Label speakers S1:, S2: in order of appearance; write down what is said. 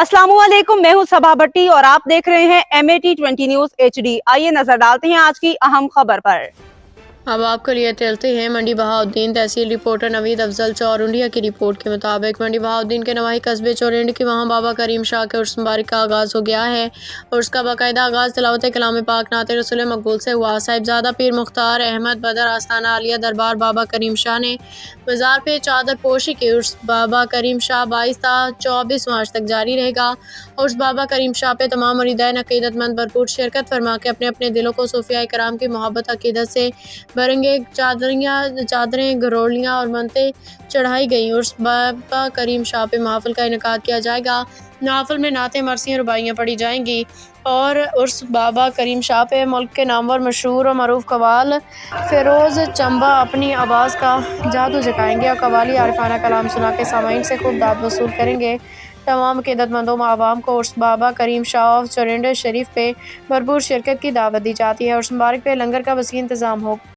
S1: अस्सलामुअलैकुम, मैं हूं सबा भट्टी और आप देख रहे हैं MAT20 न्यूज HD। आइए नजर डालते हैं आज की अहम खबर पर।
S2: अब आपके लिए चलते हैं मंडी बहाउद्दीन। तहसील रिपोर्टर नवीद अफजल चौरुंडिया की रिपोर्ट के मुताबिक मंडी बहाउद्दीन के नवाही कस्बे चौरिंड की वहाँ बाबा करीम शाह के उर्स मुबारक का आगाज़ हो गया है और उसका बाकायदा आगाज़ तिलावत कलाम पाक नात रसूल मकबूल से हुआ। साहिबजादा पीर मुख्तार अहमद बदर आस्थाना आलिया दरबार बाबा करीम शाह ने मज़ार पे चादर पोशी के उर्स बाबा करीम शाह 22 ता 24 मार्च तक जारी रहेगा। उर्स बाबा करीम शाह पे तमाम मुरीदैन अकीदतमंद भरपूर शिरकत फरमा के अपने अपने दिलों को सूफिया कराम की मोहब्बत अकीदत से भरेंगे। चादरें घरोलियाँ और मनते चढ़ाई गई। उर्स बाबा करीम शाह पे महफिल का इनेकाद किया जाएगा। महफिल में नाते मरसियाँ रुबाइयाँ पढ़ी जाएंगी और उर्स बाबा करीम शाह पे मुल्क के नामवर मशहूर और मरूफ कवाल फिरोज़ चंबा अपनी आवाज़ का जादू जगाएंगे और कवाली आरिफाना कलाम सुना के सामाइन से खूब दाद वसूल करेंगे। तमाम अकीदतमंदों आवाम को उर्स बाबा करीम शाह चौरिंड शरीफ पे भरपूर शिरकत की दावत दी जाती है। उर्स मुबारक पे लंगर का वसी इंतज़ाम हो।